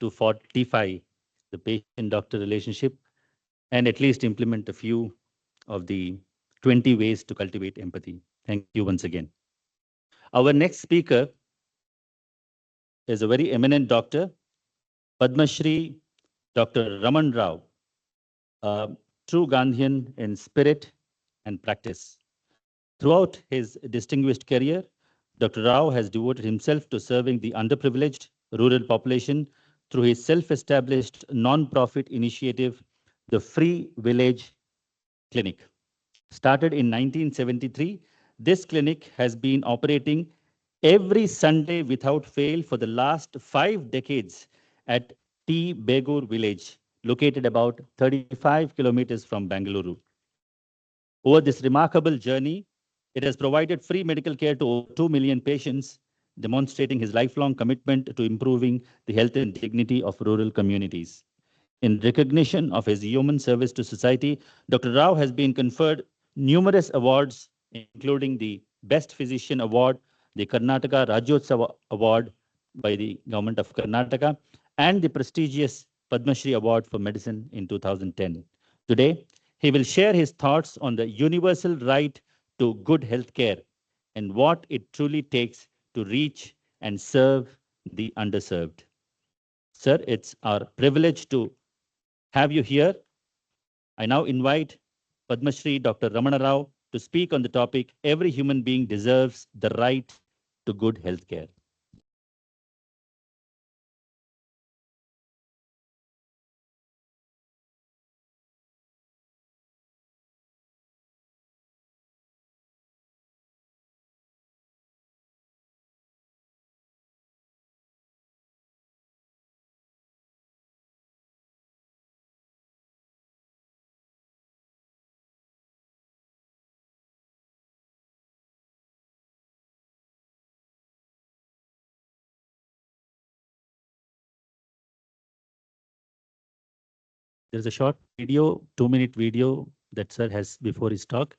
to fortify the patient-doctor relationship and at least implement a few of the 20 ways to cultivate empathy. Thank you once again. Our next speaker is a very eminent doctor, Padmashree Dr. Ramana Rao, a true Gandhian in spirit and practice. Throughout his distinguished career, Dr. Rao has devoted himself to serving the underprivileged rural population through his self-established non-profit initiative, the Free Village Clinic. Started in 1973, this clinic has been operating every Sunday without fail for the last 5 decades at T. Begur village, located about 35 kilometers from Bangalore. Over this remarkable journey, it has provided free medical care to over 2 million patients, demonstrating his lifelong commitment to improving the health and dignity of rural communities. In recognition of his human service to society, Dr. Rao has been conferred numerous awards, including the Best Physician Award, the Karnataka Rajyotsava Award by the Government of Karnataka, and the prestigious Padma Shri Award for Medicine in 2010. Today, he will share his thoughts on the universal right to good health care and what it truly takes to reach and serve the underserved. Sir, it's our privilege to have you here. I now invite Padmashree Dr. Ramana Rao to speak on the topic Every Human Being Deserves the Right to Good Health Care. There's a short video, 2-minute video that sir has before his talk.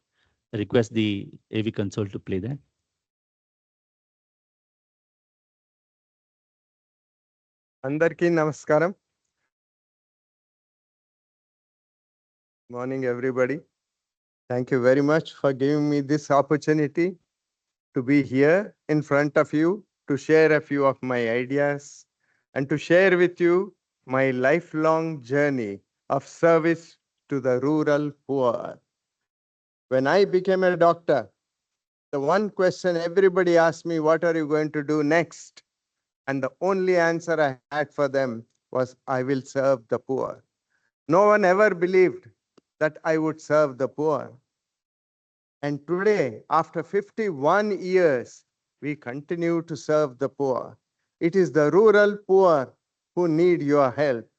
I request the AV console to play that. Andarki namaskaram. Morning, everybody. Thank you very much for giving me this opportunity to be here in front of you to share a few of my ideas and to share with you my lifelong journey of service to the rural poor. When I became a doctor, the one question everybody asked me, what are you going to do next? And the only answer I had for them was, I will serve the poor. No one ever believed that I would serve the poor. And today, after 51 years, we continue to serve the poor. It is the rural poor who need your help.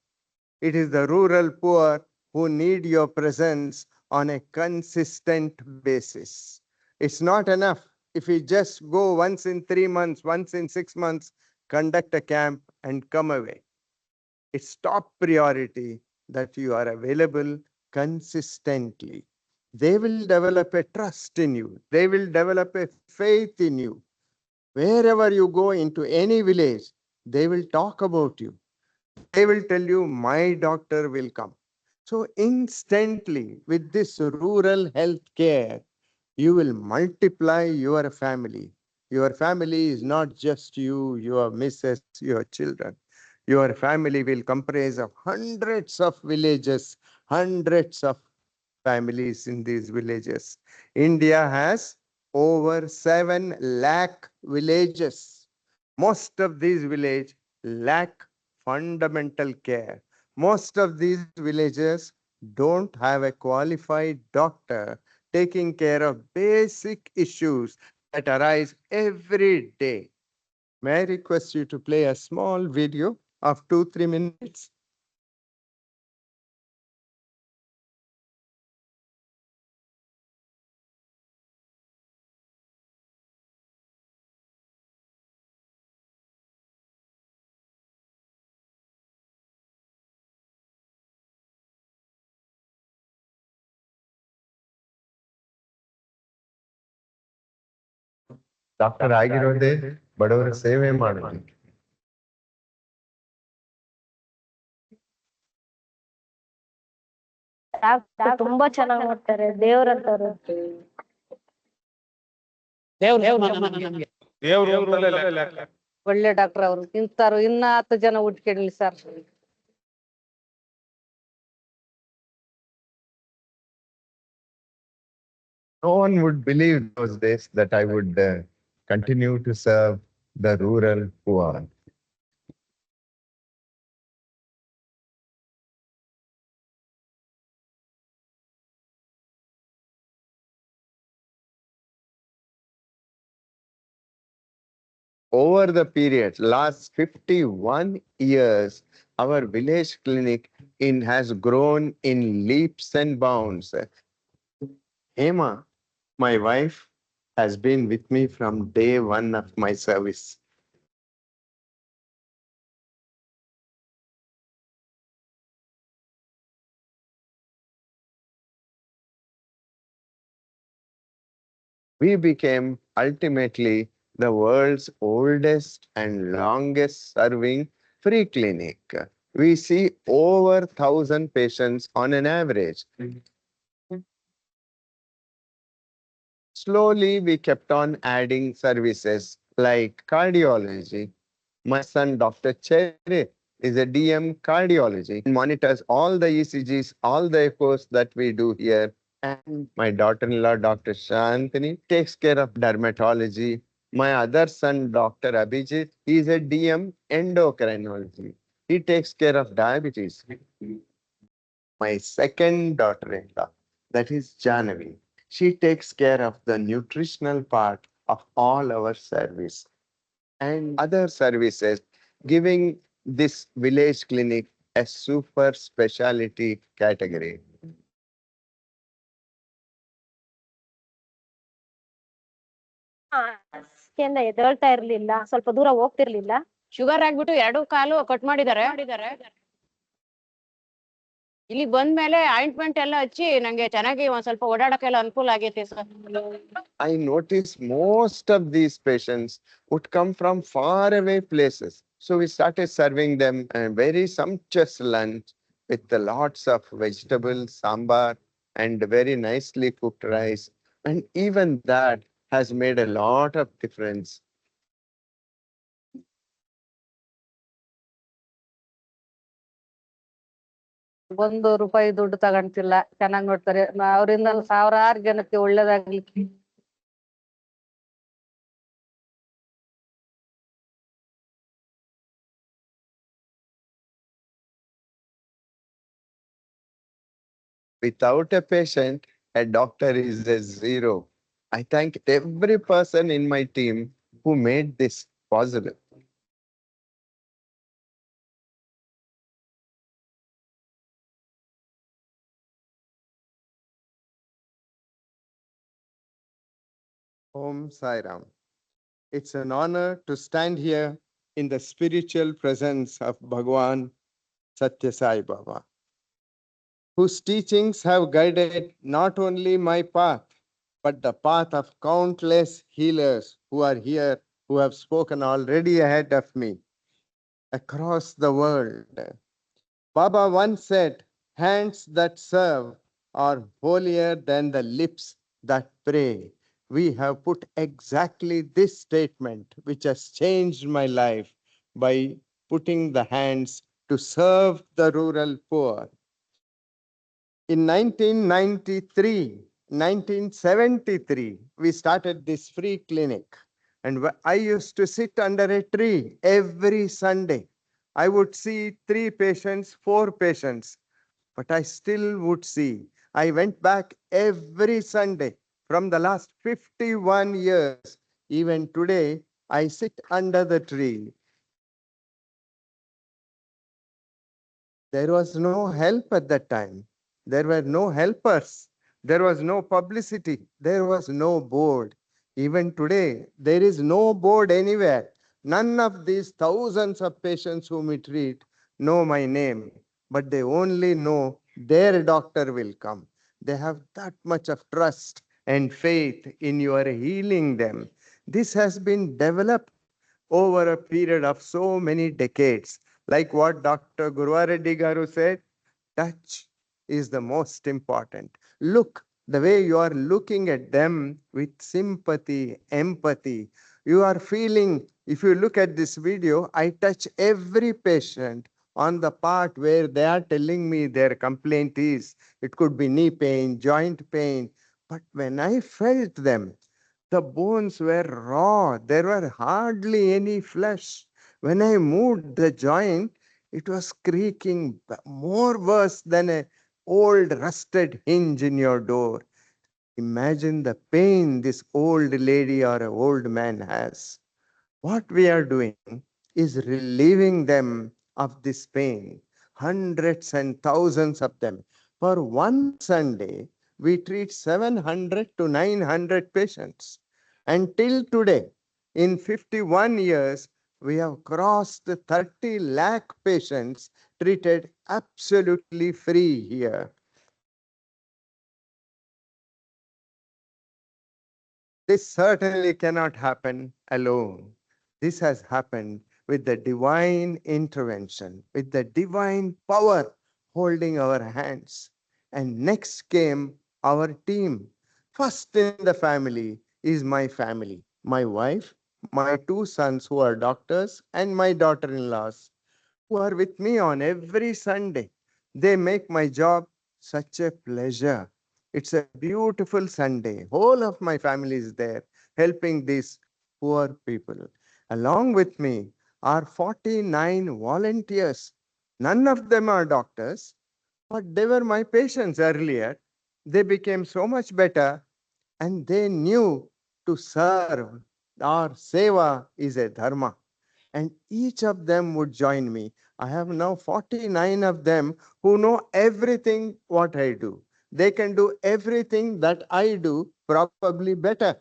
It is the rural poor who need your presence on a consistent basis. It's not enough if we just go once in 3 months, once in 6 months, conduct a camp and come away. It's top priority that you are available consistently. They will develop a trust in you. They will develop a faith in you. Wherever you go into any village, they will talk about you. They will tell you, my doctor will come. So instantly, with this rural health care, you will multiply your family. Your family is not just you, your missus, your children. Your family will comprise of hundreds of villages, hundreds of families in these villages. India has over 7 lakh villages. Most of these villages lack fundamental care. Most of these villages don't have a qualified doctor taking care of basic issues that arise every day. May I request you to play a small video of 2-3 minutes? Doctor ಆಗಿರೋದೇ ಬಡವರ ಸೇವೆ ಮಾಡೋದು. Doctor ತುಂಬಾ ಚೆನ್ನಾಗಿ ನೋಡ್ತಾರೆ, ದೇವ್ರಂತವ್ರು. ಒಳ್ಳೆ doctor ಅವರು ತಿಂತಾರು. ಇನ್ನ 10 ಜನ ಹುಟ್ಕೊಳ್ಳಿ sir. No one would believe those days that I would continue to serve the rural poor. Over the period, last 51 years, our village clinic has grown in leaps and bounds. Hema, my wife, has been with me from day one of my service. We became ultimately the world's oldest and longest serving free clinic. We see over 1,000 patients on an average. Slowly, we kept on adding services like cardiology. My son, Dr. Cherry, is a DM cardiology, monitors all the ECGs, all the echoes that we do here. And my daughter-in-law, Dr. Shantini, takes care of dermatology. My other son, Dr. Abhijit, he is a DM endocrinology. He takes care of diabetes. My second daughter-in-law, that is Janavi, she takes care of the nutritional part of all our service and other services, giving this village clinic a super specialty category. ಹಾಸಿಗೆಯಿಂದ ಎದ್ದೇಳ್ತಾ ಇರ್ಲಿಲ್ಲ, ಸ್ವಲ್ಪ ದೂರ ಹೋಗ್ತಿರ್ಲಿಲ್ಲ. Sugar ಆಗ್ಬಿಟ್ಟು 2 ಕಾಲು cut ಮಾಡಿದ್ದಾರೆ. ಇಲ್ಲಿ ಬಂದ್ಮೇಲೆ ointment ಎಲ್ಲ ಹಚ್ಚಿ ನಂಗೆ ಚೆನ್ನಾಗಿ ಒಂದ್ ಸ್ವಲ್ಪ ಓಡಾಡಕ್ಕೆಲ್ಲ ಅನುಕೂಲ ಆಗೈತೆ sir. I noticed most of these patients would come from far away places. So we started serving them a very sumptuous lunch with lots of vegetables, sambar, and very nicely cooked rice. And even that has made a lot of difference. ₹1 ದುಡ್ಡು ತಗೊಂತಿಲ್ಲ, ಚೆನ್ನಾಗಿ ನೋಡ್ತಾರೆ. ಅವರಿಂದ ಸಾವಿರಾರು ಜನಕ್ಕೆ ಒಳ್ಳೇದಾಗ್ಲಿಕ್ಕೆ. Without a patient, a doctor is a zero. I thank every person in my team who made this possible. Om Sai Ram. It's an honor to stand here in the spiritual presence of Bhagwan Sathya Sai Baba, whose teachings have guided not only my path, but the path of countless healers who are here, who have spoken already ahead of me across the world. Baba once said, hands that serve are holier than the lips that pray. We have put exactly this statement, which has changed my life, by putting the hands to serve the rural poor. In 1973, we started this free clinic. And I used to sit under a tree every Sunday. I would see 3 patients, 4 patients, but I still would see. I went back every Sunday from the last 51 years. Even today, I sit under the tree. There was no help at that time. There were no helpers. There was no publicity. There was no board. Even today, there is no board anywhere. None of these thousands of patients whom we treat know my name, but they only know their doctor will come. They have that much of trust and faith in your healing them. This has been developed over a period of so many decades. Like what Dr. Guruvareddy Garu said, touch, is the most important. Look, the way you are looking at them with sympathy, empathy, you are feeling, if you look at this video, I touch every patient on the part where they are telling me their complaint is. It could be knee pain, joint pain. But when I felt them, the bones were raw. There were hardly any flesh. When I moved the joint, it was creaking more worse than a old rusted hinge in your door. Imagine the pain this old lady or a old man has. What we are doing is relieving them of this pain, hundreds and thousands of them. For one Sunday, we treat 700 to 900 patients. Until today, in 51 years, we have crossed 30 lakh patients treated absolutely free here. This certainly cannot happen alone. This has happened with the divine intervention, with the divine power holding our hands. And next came our team. First in the family is my family, my wife, my two sons who are doctors, and my daughter in laws who are with me on every Sunday. They make my job such a pleasure. It's a beautiful Sunday. Whole of my family is there helping these poor people. Along with me are 49 volunteers. None of them are doctors, but they were my patients earlier. They became so much better and they knew to serve. Our seva is a dharma and each of them would join me. I have now 49 of them who know everything what I do. They can do everything that I do, probably better.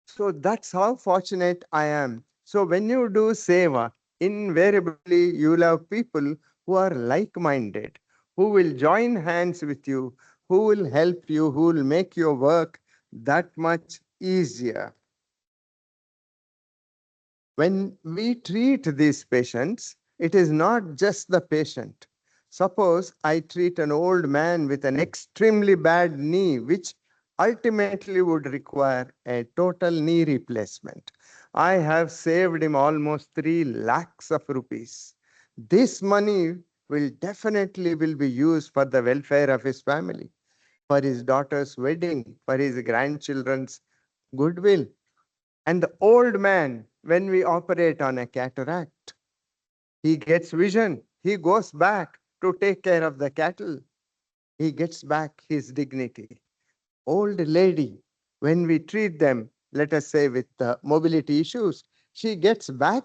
So that's how fortunate I am. So when you do seva, invariably you'll have people who are like minded, who will join hands with you, who will help you, who will make your work that much easier. When we treat these patients, it is not just the patient. Suppose I treat an old man with an extremely bad knee, which ultimately would require a total knee replacement. I have saved him almost 3 lakhs of rupees. This money will be used for the welfare of his family, for his daughter's wedding, for his grandchildren's goodwill. And the old man, when we operate on a cataract, he gets vision. He goes back to take care of the cattle. He gets back his dignity. Old lady, when we treat them, let us say with mobility issues, she gets back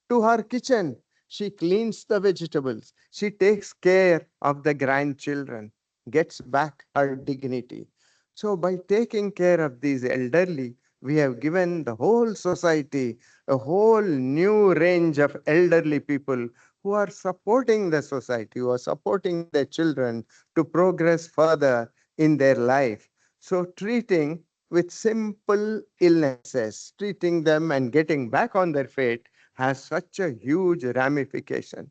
to her kitchen. She cleans the vegetables. She takes care of the grandchildren, gets back her dignity. So, by taking care of these elderly, we have given the whole society a whole new range of elderly people who are supporting the society, who are supporting their children to progress further in their life. So, treating with simple illnesses, treating them and getting back on their feet has such a huge ramification.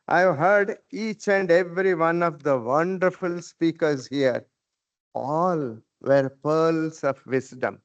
I've heard each and every one of the wonderful speakers here. All were pearls of wisdom.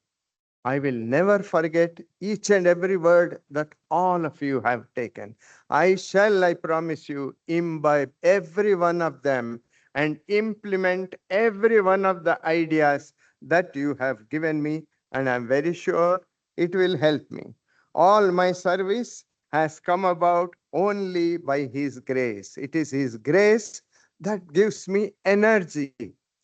I will never forget each and every word that all of you have taken. I shall, I promise you, imbibe every one of them and implement every one of the ideas that you have given me, and I'm very sure it will help me. All my service has come about only by His grace. It is His grace that gives me energy.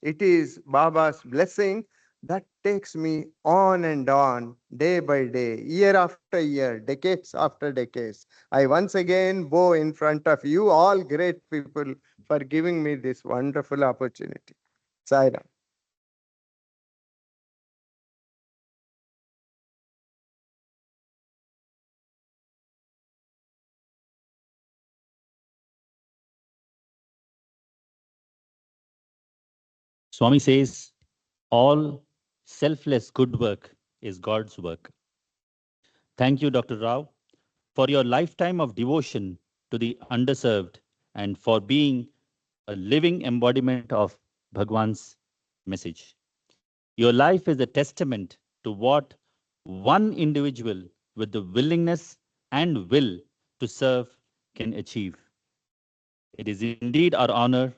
It is Baba's blessing that takes me on, day by day, year after year, decades after decades. I once again bow in front of you, all great people, for giving me this wonderful opportunity. Sai Ram. Swami says, all selfless good work is God's work. Thank you, Dr. Rao, for your lifetime of devotion to the underserved and for being a living embodiment of Bhagwan's message. Your life is a testament to what one individual with the willingness and will to serve can achieve. It is indeed our honor